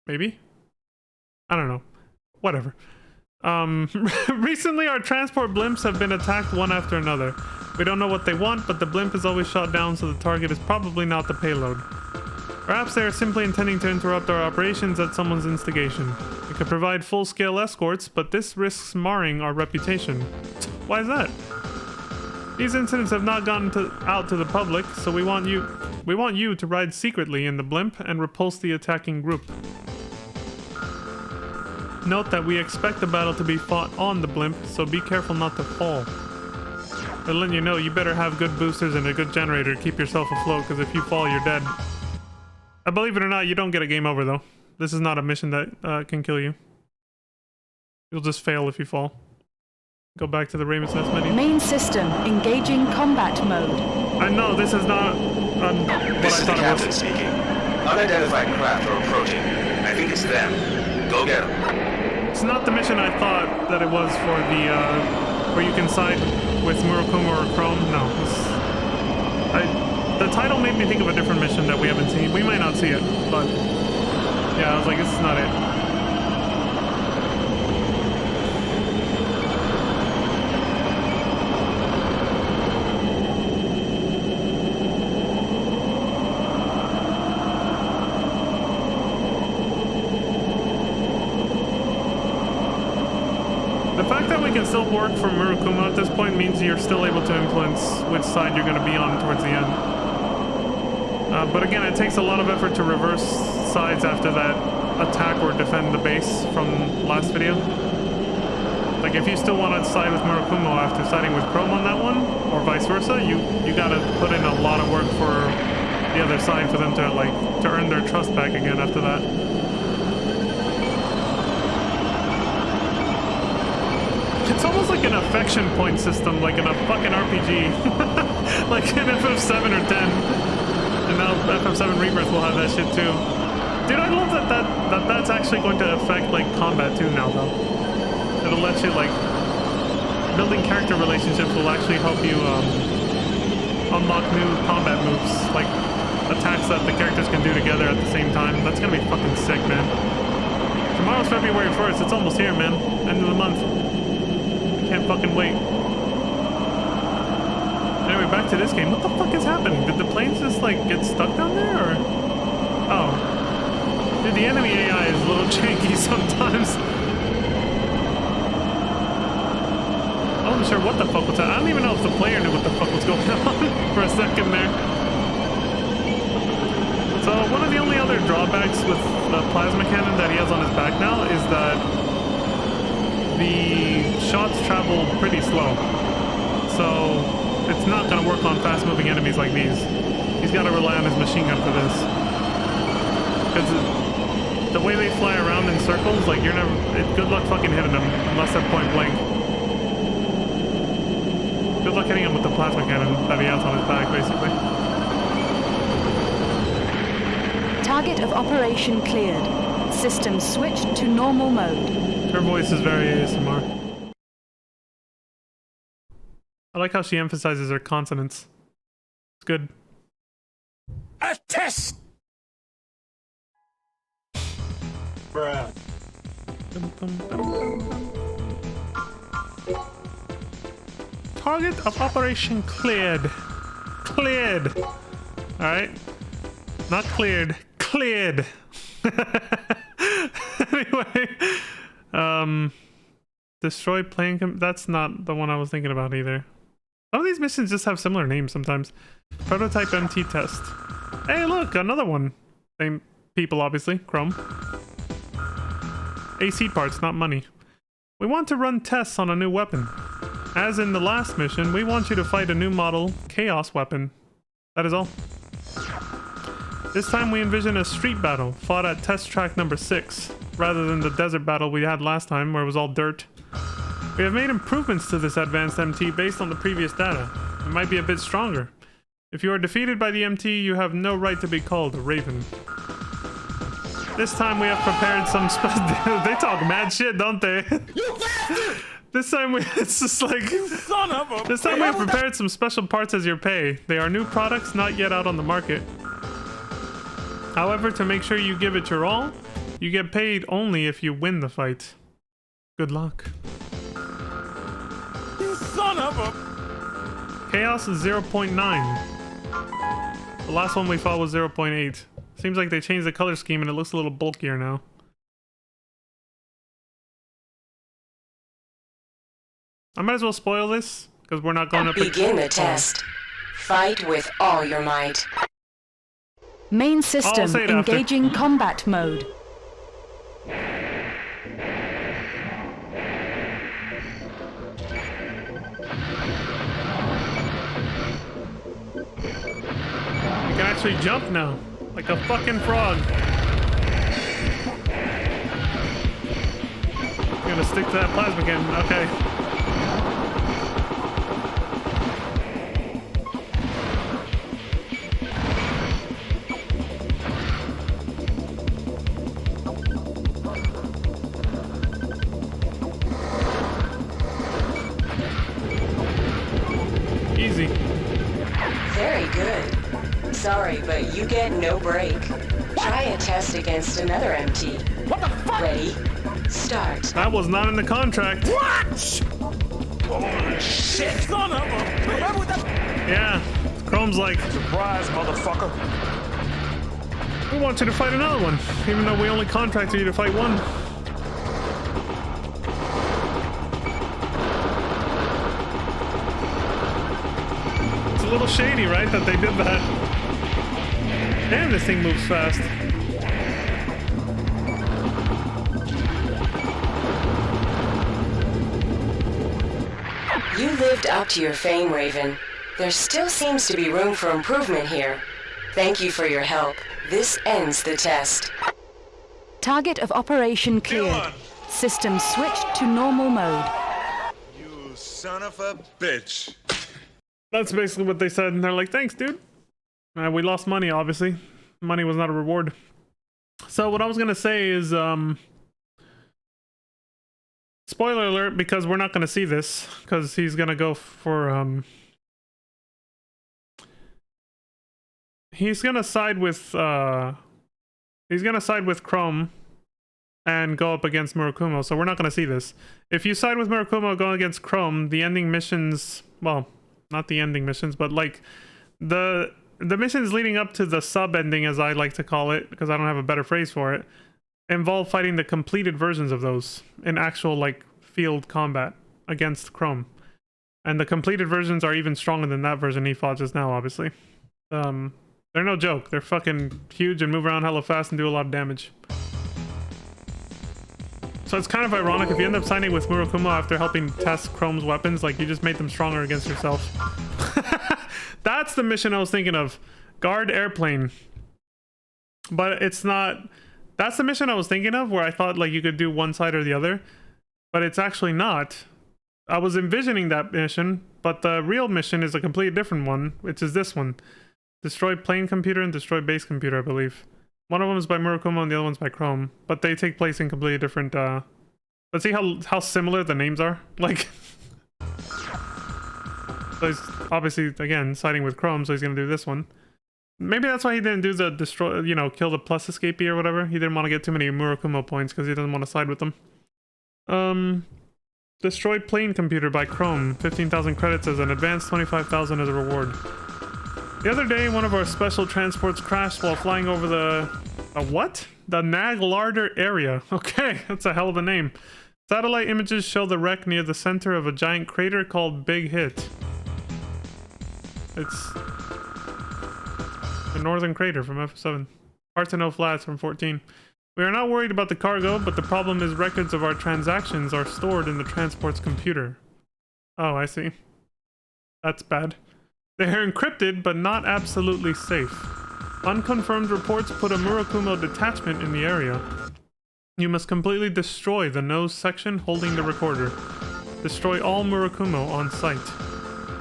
Maybe? I don't know. Whatever. Recently our transport blimps have been attacked one after another. We don't know what they want, but the blimp is always shot down, so the target is probably not the payload. Perhaps they are simply intending to interrupt our operations at someone's instigation. We could provide full-scale escorts, but this risks marring our reputation. Why is that? These incidents have not gotten out to the public, so we want you to ride secretly in the blimp and repulse the attacking group. Note that we expect the battle to be fought on the blimp, so be careful not to fall. But letting you know, you better have good boosters and a good generator to keep yourself afloat, because if you fall, you're dead. Believe it or not, you don't get a game over, though. This is not a mission that can kill you. You'll just fail if you fall. Go back to the Raven's Nest menu. Main system engaging combat mode. I know, this is not what This I is the thought it captain was. speaking. Unidentified craft are approaching. I think it's them. Go get them. It's not the mission I thought that it was for the, where you can side with Murakumo or Chrome. No. The title made me think of a different mission that we haven't seen. We might not see it, but yeah, I was like, this is not it. The fact that we can still work for Murakumo at this point means you're still able to influence which side you're going to be on towards the end. But again, it takes a lot of effort to reverse sides after that attack or defend the base from last video. Like if you still want to side with Murakumo after siding with Chrome on that one, or vice versa, you gotta put in a lot of work for the the other side for them to like to earn their trust back again after that. It's almost like an affection point system, like in a fucking RPG. Like in FF7 or 10. And now FF7 Rebirth will have that shit too. Dude, I love that's actually going to affect like combat too now though. It'll let you like building character relationships will actually help you unlock new combat moves, like attacks that the characters can do together at the same time. That's gonna be fucking sick, man. Tomorrow's February 1st, it's almost here, man. End of the month. Can't fucking wait. Anyway, back to this game. What the fuck is happening? Did the planes just like get stuck down there or? Oh. Dude, the enemy AI is a little janky sometimes. I wasn't sure what the fuck was that. I don't even know if the player knew what the fuck was going on for a second there. So one of the only other drawbacks with the plasma cannon that he has on his back now is that the shots travel pretty slow. So it's not going to work on fast-moving enemies like these. He's got to rely on his machine gun for this. Because the way they fly around in circles, like you're never... good luck fucking hitting them unless they're point blank. Good luck hitting him with the plasma cannon that he has on his back, basically. Target of operation cleared. System switched to normal mode. Her voice is very ASMR. I like how she emphasizes her consonants. It's good. A test! Bruh. Target of operation cleared. Cleared. Alright. Not cleared. Cleared. Anyway. Destroy plane... that's not the one I was thinking about either. Some of these missions just have similar names sometimes. Prototype MT test. Hey, look, another one. Same people, obviously. Chrome. AC parts, not money. We want to run tests on a new weapon. As in the last mission, we want you to fight a new model Chaos weapon. That is all. This time we envision a street battle fought at test track number 6, rather than the desert battle we had last time where it was all dirt. We have made improvements to this advanced MT based on the previous data. It might be a bit stronger. If you are defeated by the MT, you have no right to be called a Raven. This time we have prepared some they talk mad shit, don't they? This time it's just like... Son of a... This time we have prepared some special parts as your pay. They are new products not yet out on the market. However, to make sure you give it your all, you get paid only if you win the fight. Good luck. You son of a... Chaos is 0.9. The last one we fought was 0.8. Seems like they changed the color scheme and it looks a little bulkier now. I might as well spoil this, because we're not going up... Begin the test. Fight with all your might. Main system say it after. engaging combat mode. You can actually jump now, like a fucking frog. I'm gonna stick to that plasma cannon. Okay. Easy. Very good. Sorry, but you get no break. Try a test against another MT. What the fuck? Ready? Start. That was not in the contract. What? Holy shit! Son of a... Remember that... Yeah. Chrome's like, Surprise, motherfucker. we want you to fight another one, even though we only contracted you to fight one. It's a little shady, right, that they did that. Damn, this thing moves fast. You lived up to your fame, Raven. There still seems to be room for improvement here. Thank you for your help. This ends the test. Target of operation cleared. System switched to normal mode. You son of a bitch. That's basically what they said, and they're like, thanks, dude. We lost money, obviously. Money was not a reward. So what I was gonna say is, spoiler alert, because we're not gonna see this, because he's gonna go for, he's gonna side with Chrome and go up against Murakumo, so we're not gonna see this. If you side with Murakumo going against Chrome, the ending missions, well, not the ending missions, but like the missions leading up to the sub-ending, as I like to call it, because I don't have a better phrase for it, involve fighting the completed versions of those in actual, like, field combat against Chrome. And the completed versions are even stronger than that version he fought just now, obviously. They're no joke. They're fucking huge and move around hella fast and do a lot of damage. So it's kind of ironic if you end up signing with Murakumo after helping test Chrome's weapons, like, you just made them stronger against yourself. That's the mission I was thinking of. Guard airplane. But it's not... That's the mission I was thinking of, where I thought, like, you could do one side or the other. But it's actually not. I was envisioning that mission, but the real mission is a completely different one, which is this one. Destroy plane computer and destroy base computer, I believe. One of them is by Murakumo and the other one's by Chrome. But they take place in completely different, Let's see how similar the names are? Like... So he's obviously, again, siding with Chrome, so he's gonna do this one. Maybe that's why he didn't do the destroy, you know, kill the plus escapee or whatever. He didn't want to get too many Murakumo points because he doesn't want to side with them. Destroy plane computer by Chrome. 15,000 credits as an advance, 25,000 as a reward. The other day, one of our special transports crashed while flying over the... what? The Naglarder area. Okay, that's a hell of a name. Satellite images show the wreck near the center of a giant crater called Big Hit. It's the northern crater from F7. Hard to know flats from 14. We are not worried about the cargo, but the problem is records of our transactions are stored in the transport's computer. Oh, I see. That's bad. They are encrypted, but not absolutely safe. Unconfirmed reports put a Murakumo detachment in the area. You must completely destroy the nose section holding the recorder. Destroy all Murakumo on site.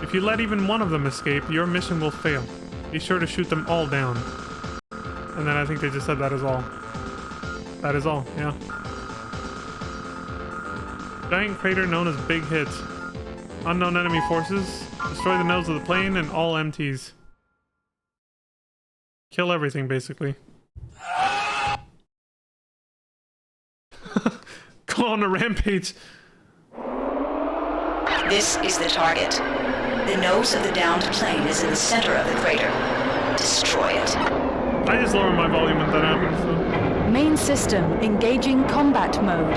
If you let even one of them escape, your mission will fail. Be sure to shoot them all down. And then I think they just said that is all. That is all, yeah. Giant crater known as Big Hit. Unknown enemy forces. Destroy the nose of the plane and all MTs. Kill everything, basically. Go on a rampage. This is the target. The nose of the downed plane is in the center of the crater. Destroy it. I just lower my volume when that happens, so. Main system engaging combat mode.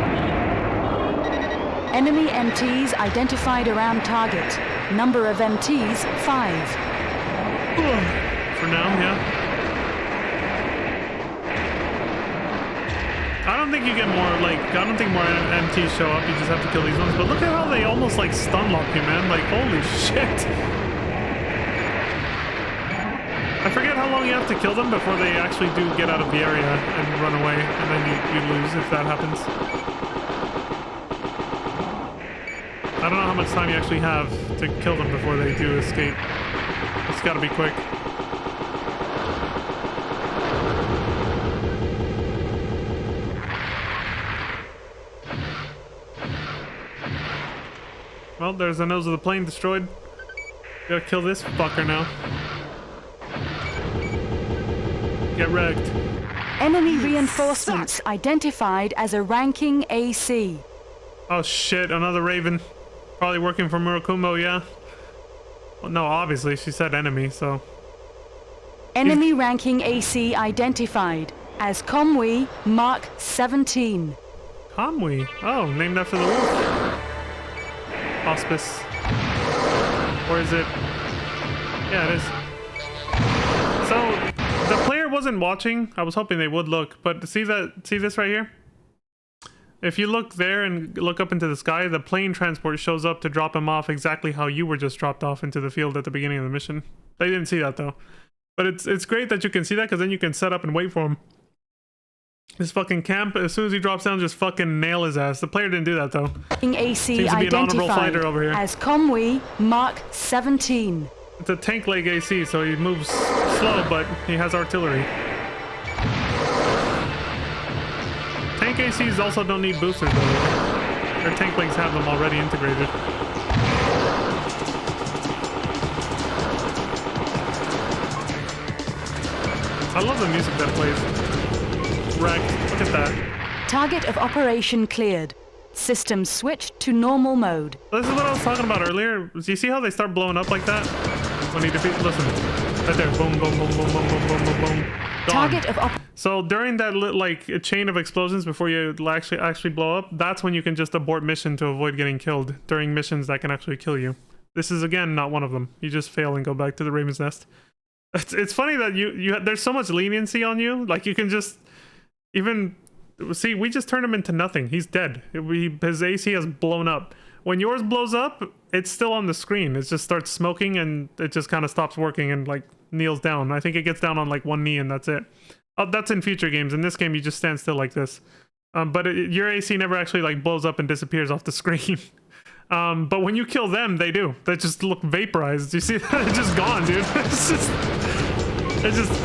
Enemy MTs identified around target. Number of MTs 5. For now, yeah. I don't think you get more, like, I don't think more MTs show up, you just have to kill these ones, but look at how they almost, like, stun lock you, man, like, holy shit. I forget how long you have to kill them before they actually do get out of the area and run away, and then you lose if that happens. I don't know how much time you actually have to kill them before they do escape. It's gotta be quick. Well, there's the nose of the plane destroyed. Gotta kill this fucker now. Get wrecked. Enemy reinforcements identified as a ranking AC. Oh shit, another Raven. Probably working for Murakumo, yeah? Well, no, obviously, she said enemy, so... Enemy ranking AC identified as Komwi Mark 17. Komwi? Oh, named after the wolf. Hospice. Or is it? Yeah, it is. So the player wasn't watching. I was hoping they would look, but see this right here? If you look there and look up into the sky, the plane transport shows up to drop him off exactly how you were just dropped off into the field at the beginning of the mission. They didn't see that though. But it's great that you can see that, because then you can set up and wait for him. This fucking camp, as soon as he drops down, just fucking nail his ass. The player didn't do that though. AC Seems to be an honorable identified fighter over here. as Comwe Mark 17. It's a tank leg AC, so he moves slow, but he has artillery. Tank ACs also don't need boosters though. Their tank legs have them already integrated. I love the music that plays. Wrecked. Look at that. Target of operation cleared. System switched to normal mode. This is what I was talking about earlier. Do you see how they start blowing up like that? When he defeats, listen, right there, boom, boom, boom, boom, boom, boom, boom, boom, boom. Gone. Target of So during that like a chain of explosions before you actually blow up, that's when you can just abort mission to avoid getting killed during missions that can actually kill you. This is again not one of them. You just fail and go back to the Raven's Nest. It's funny that you there's so much leniency on you. Like you can just even see, we just turned him into nothing. He's dead. His AC has blown up. When yours blows up, it's still on the screen. It just starts smoking and it just kind of stops working and like kneels down. I think it gets down on like one knee and that's it. That's in future games. In this game, you just stand still like this. But your AC never actually like blows up and disappears off the screen. But when you kill them, they do. They just look vaporized. You see that? It's just gone, dude. It's just...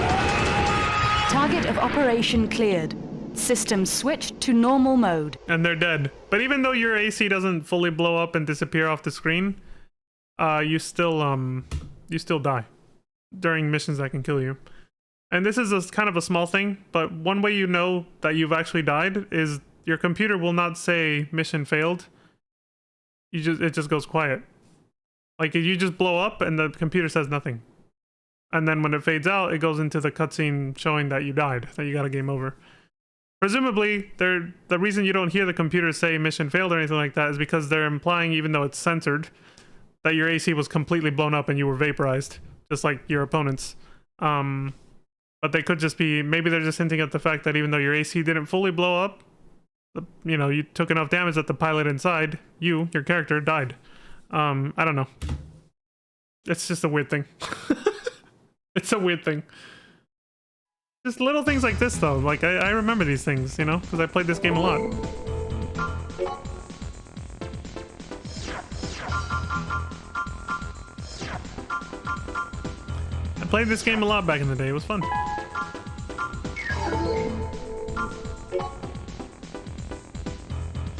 Target of operation cleared. System switched to normal mode. And they're dead. But even though your AC doesn't fully blow up and disappear off the screen, you still die during missions that can kill you. And this is kind of a small thing, but one way you know that you've actually died is your computer will not say mission failed. It just goes quiet. Like you just blow up and the computer says nothing. And then when it fades out, it goes into the cutscene showing that you died, that you got a game over. Presumably, the reason you don't hear the computer say mission failed or anything like that is because they're implying, even though it's censored, that your AC was completely blown up and you were vaporized, just like your opponents. But they could just be, maybe they're just hinting at the fact that even though your AC didn't fully blow up, you know, you took enough damage that the pilot inside, your character, died. I don't know. It's just a weird thing. It's a weird thing. Just little things like this, though. Like, I remember these things, you know, because I played this game a lot. I played this game a lot back in the day. It was fun.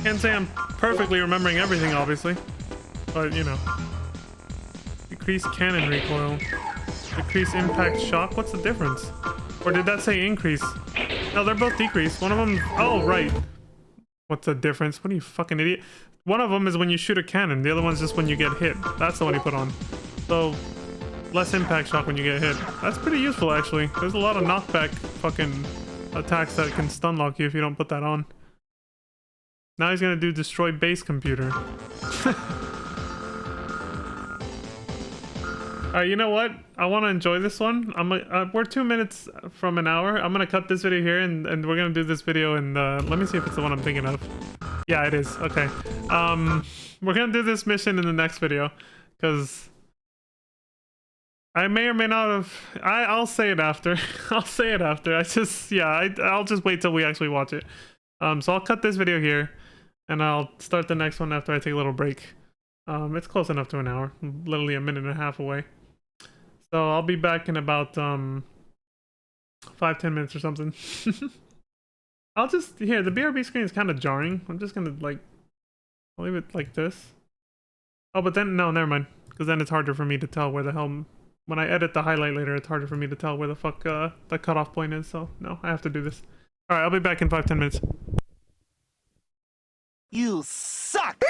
Can't say I'm perfectly remembering everything, obviously. But, you know. Decrease cannon recoil. Decrease impact shock. What's the difference? Or did that say increase? No, they're both decrease. One of them... Oh, right. What's the difference? What are you, fucking idiot? One of them is when you shoot a cannon. The other one's just when you get hit. That's the one you put on. So, less impact shock when you get hit. That's pretty useful, actually. There's a lot of knockback fucking attacks that can stun lock you if you don't put that on. Now he's gonna do destroy base computer. Alright, you know what? I want to enjoy this one. We're 2 minutes from an hour. I'm gonna cut this video here and we're gonna do this video and let me see if it's the one I'm thinking of. Yeah, it is. Okay. We're gonna do this mission in the next video because I may or may not have... I'll say it after. I'll say it after. I'll just wait till we actually watch it. So I'll cut this video here and I'll start the next one after I take a little break. It's close enough to an hour. Literally a minute and a half away. So I'll be back in about 5-10 minutes or something. I'll just... Here, the BRB screen is kind of jarring. I'm just gonna like... I'll leave it like this. Oh, but then... No, never mind. Because then it's harder for me to tell where the hell... When I edit the highlight later, it's harder for me to tell where the fuck the cutoff point is. So, no, I have to do this. Alright, I'll be back in 5-10 minutes. You suck!